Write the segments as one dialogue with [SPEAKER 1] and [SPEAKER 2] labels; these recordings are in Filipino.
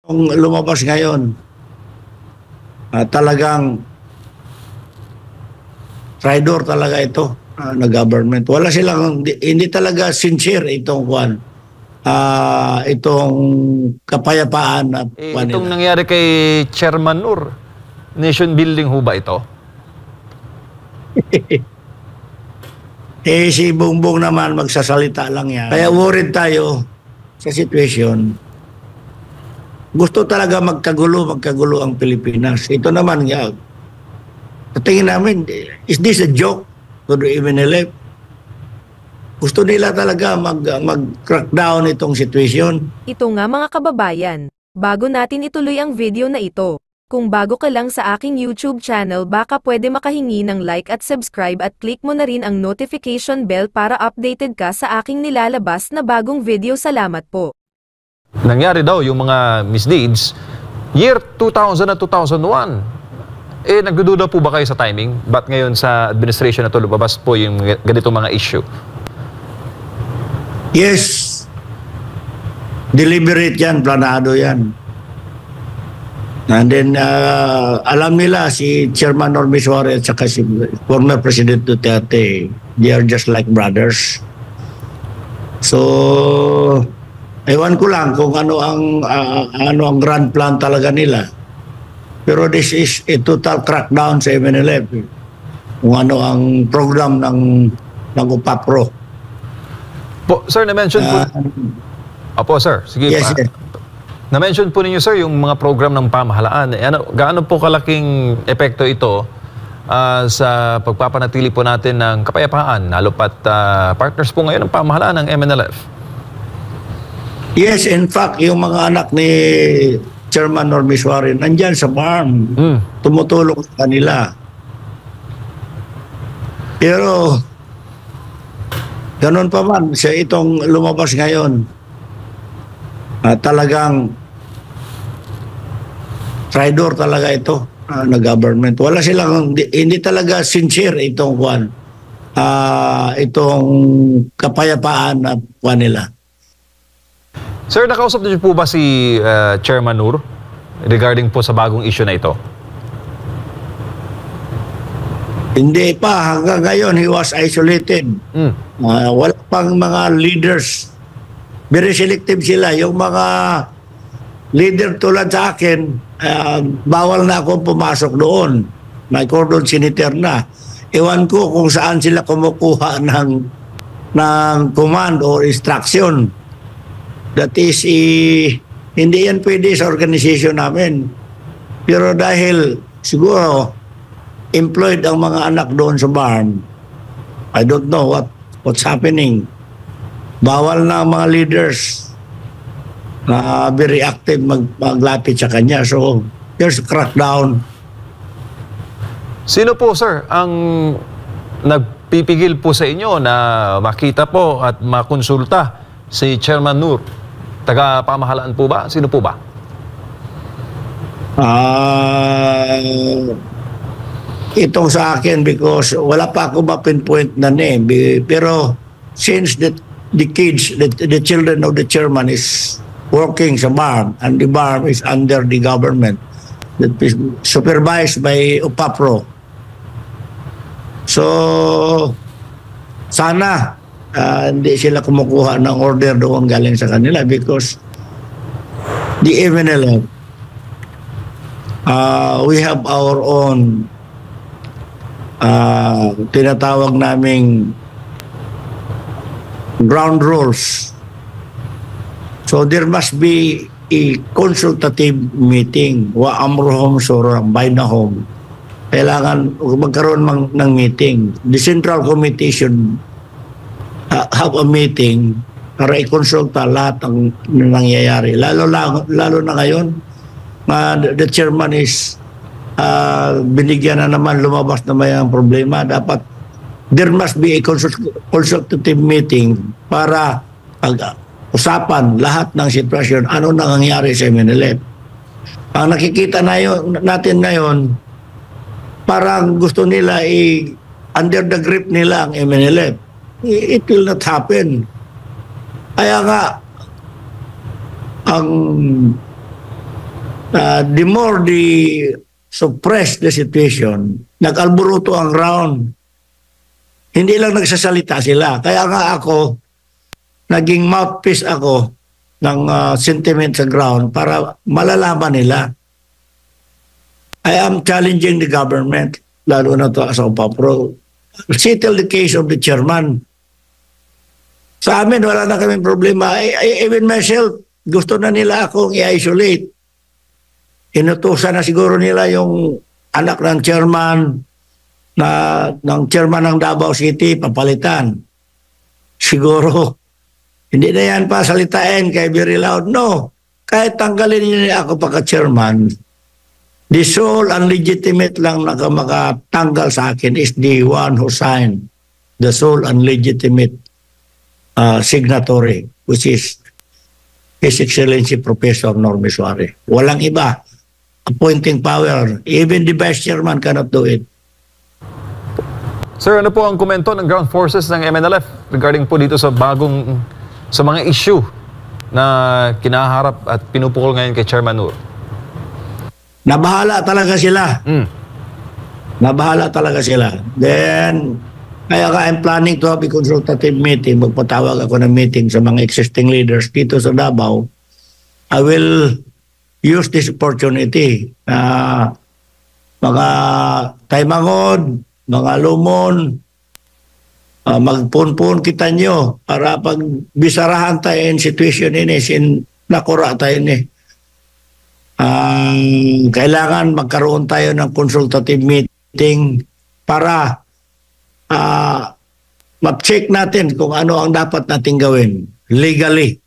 [SPEAKER 1] Kung lumabas ngayon, talagang traitor talaga ito na government. Wala silang, hindi talaga sincere itong itong kapayapaan na
[SPEAKER 2] Itong nangyari kay Chairman Nur, nation building ho ba ito?
[SPEAKER 1] Si Bongbong naman magsasalita lang yan. Kaya worried tayo sa situation. Gusto talaga magkagulo ang Pilipinas. Ito naman, sa tingin namin, is this a joke to the MNLF? Gusto nila talaga mag-crackdown itong situation.
[SPEAKER 3] Ito nga mga kababayan, bago natin ituloy ang video na ito, kung bago ka lang sa aking YouTube channel baka pwede makahingi ng like at subscribe at click mo na rin ang notification bell para updated ka sa aking nilalabas na bagong video. Salamat po.
[SPEAKER 2] Nangyari daw yung mga misdeeds year 2000 at 2001. Nagdududa po ba kayo sa timing? Ba't ngayon sa administration na ito lumabas po yung ganitong mga issue?
[SPEAKER 1] Yes. Deliberate yan, planado yan. And then, alam nila si Chairman Normie Suarez at saka si former President Duterte, they are just like brothers. So, ewan ko lang kung ano ang grand plan talaga nila. Pero this is a total crackdown sa MNLF. Kung ano ang program ng UPAPRO.
[SPEAKER 2] Po, sir, na-mention po... Opo, sir. Sige
[SPEAKER 1] yes,
[SPEAKER 2] pa.
[SPEAKER 1] yes.
[SPEAKER 2] Na-mention po ninyo, sir, yung mga program ng pamahalaan. Gaano po kalaking epekto ito sa pagpapanatili po natin ng kapayapaan, lalo pat partners po ngayon ng pamahalaan ng MNLF?
[SPEAKER 1] Yes, in fact, yung mga anak ni Chairman Normie Suarez nandyan sa farm. Tumutulong sa kanila. Pero ganun pa man, sa itong lumabas ngayon, talagang traitor talaga ito na government. Wala silang, hindi talaga sincere itong itong kapayapaan na nila.
[SPEAKER 2] Sir, nakausap niyo po ba si Chairman Nur regarding po sa bagong issue na ito?
[SPEAKER 1] Hindi pa. Hanggang ngayon, he was isolated. Wala pang mga leaders. Very selective sila. Yung mga leader tulad sa akin, bawal na akong pumasok doon. May cordon senator na. Ewan ko kung saan sila kumukuha ng command or instruction. That is, hindi yan pwede sa organization namin. Pero dahil siguro employed ang mga anak doon sa barn, I don't know what's happening. Bawal na ang mga leaders na very active maglapit sa kanya. So, there's a crackdown.
[SPEAKER 2] Sino po, sir, ang nagpipigil po sa inyo na makita po at makonsulta si Chairman Nur? Taga-pamahalaan po ba? Sino po ba?
[SPEAKER 1] Itong sa akin because wala pa ako ma-pinpoint na name. Pero since the kids, the children of the chairman is working sa barn and the barn is under the government that is supervised by UPAPRO. So, sana hindi sila kumukuha ng order doon galing sa kanila because the MNLF, we have our own tinatawag naming ground rules. So there must be a consultative meeting. Wa amruhum surang bainahum. Kailangan magkaroon ng meeting. The Central Committee should have a meeting para i-consulta lahat ng nangyayari. Lalo na ngayon, the chairman is binigyan na naman, lumabas na may ang problema. Dapat there must be a consultative meeting para usapan lahat ng sitwasyon, ano nangyayari sa MNLF. Ang nakikita natin ngayon, parang gusto nila under the grip nila ang MNLF. It will not happen. Kaya nga, ang The more they suppress the situation, nag-alburuto ang ground. Hindi lang nagsasalita sila. Kaya nga ako, naging mouthpiece ako ng sentiment sa ground para malalaman nila. I am challenging the government, lalo na to as a papro. Settle the case of the chairman. Sa amin, wala na kaming problema. Even myself, gusto na nila akong i-isolate. Inutusan na siguro nila yung anak ng chairman ng Davao City, papalitan. Siguro, hindi na yan pa salitain kay very loud. No, kahit tanggalin nila ako pagka-chairman, the sole and legitimate lang na makatanggal sa akin is the one who signed the sole and legitimate signatory, which is His Excellency Professor Norme Suarez. Walang iba. Appointing power. Even the vice chairman cannot do it.
[SPEAKER 2] Sir, ano po ang komento ng ground forces ng MNLF regarding po dito sa mga issue na kinaharap at pinupukol ngayon kay Chairman Nur?
[SPEAKER 1] Nabahala talaga sila. Nabahala talaga sila. Then, kaya I'm planning to have a consultative meeting. Magpatawag ako ng meeting sa mga existing leaders dito sa Davao. I will use this opportunity na mga Taymangod, mga Lumon, magpunpun kita nyo para pag bisarahan tayo in situation ini, nakura tayo ni. Kailangan magkaroon tayo ng consultative meeting para ma-check natin kung ano ang dapat natin gawin legally.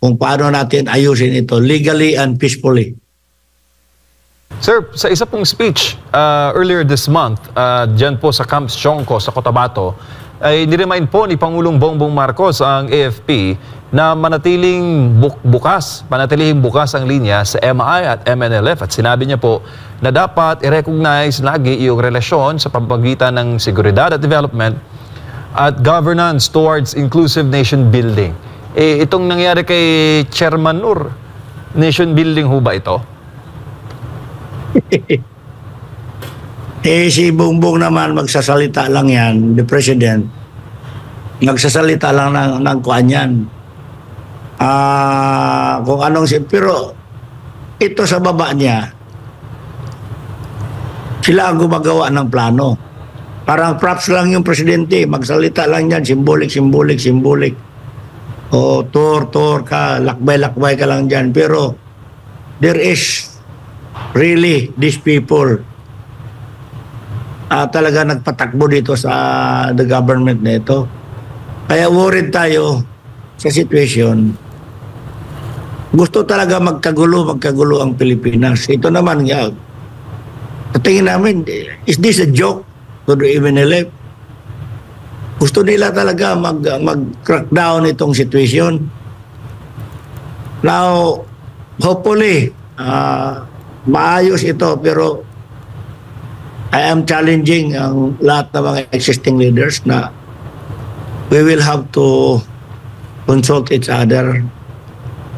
[SPEAKER 1] Kung paano natin ayusin ito legally and peacefully.
[SPEAKER 2] Sir, sa isa pong speech earlier this month, dyan po sa Camp Sionco sa Cotabato, ay niremind po ni Pangulong Bongbong Marcos ang AFP na manatiling bukas ang linya sa MI at MNLF. At sinabi niya po na dapat i-recognize lagi yung relasyon sa pamamagitan ng seguridad at development at governance towards inclusive nation building. Itong nangyari kay Chairman Nur, nation building ho ba ito?
[SPEAKER 1] Si Bongbong naman magsasalita lang yan, the president. Magsasalita lang ng kuan yan. Kung anong pero ito sa baba niya, sila ang gumagawa ng plano. Parang props lang yung presidente, magsalita lang yan, symbolic. O tour ka, lakbay ka lang dyan. Pero there is really these people talaga nagpatakbo dito sa the government na ito. Kaya worried tayo sa situation. Gusto talaga magkagulo ang Pilipinas. Ito naman, tingin namin, is this a joke to the MNLF? Gusto nila talaga mag-crack down itong situation. Now, hopefully, maayos ito, pero I am challenging ang lahat ng mga existing leaders na we will have to consult each other.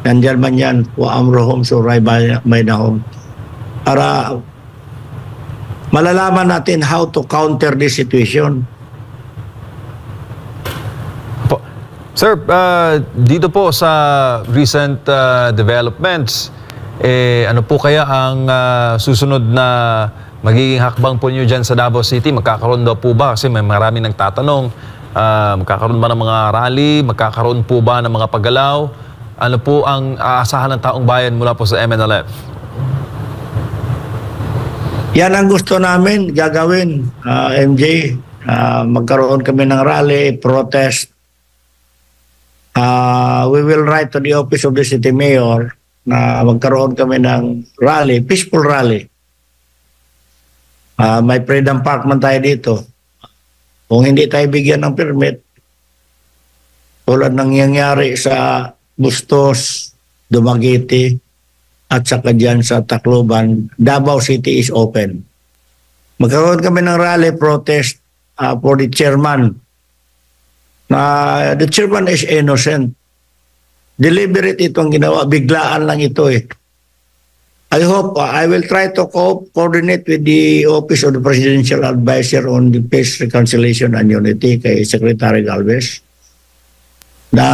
[SPEAKER 1] Nandyan man yan, wa amrohom suray baynahom, para malalaman natin how to counter this situation.
[SPEAKER 2] Sir, dito po sa recent developments, ano po kaya ang susunod na magiging hakbang po niyo dyan sa Davao City? Magkakaroon daw po ba? Kasi may maraming nagtatanong, magkakaroon ba ng mga rally? Magkakaroon po ba ng mga paggalaw? Ano po ang aasahan ng taong bayan mula po sa MNLF?
[SPEAKER 1] Yan ang gusto namin gagawin, MJ. Magkaroon kami ng rally, protest. We will write to the office of the city mayor na magkaroon kami ng rally, peaceful rally. May Freedom Park man tayo dito. Kung hindi tayo bigyan ng permit, tulad ng nangyayari sa Bustos, Dumaguete, at saka dyan sa Tacloban, Davao City is open. Magkaroon kami ng rally protest for the chairman. The chairman is innocent. Deliberate itong ginawa. Biglaan lang ito eh. I hope I will try to coordinate with the Office of the Presidential Advisor on the Peace, Reconciliation and Unity kay Secretary Galvez na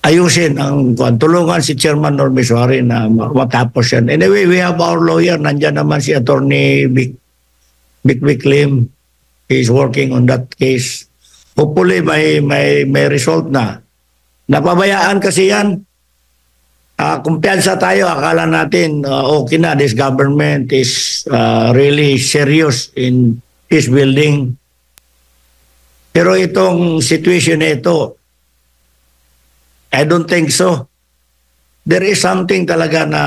[SPEAKER 1] ayusin ang tulungan si Chairman Normy Suarez na matapos yan. Anyway, we have our lawyer. Nandyan naman si Attorney Vic Lim. He's working on that case. Hopefully, may result na. Napabayaan kasi yan. Kumpiyansa tayo. Akala natin, okay na. This government is really serious in peace building. Pero itong situation na ito, I don't think so. There is something talaga na,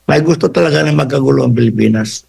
[SPEAKER 1] may gusto talaga na magkagulo ang Pilipinas.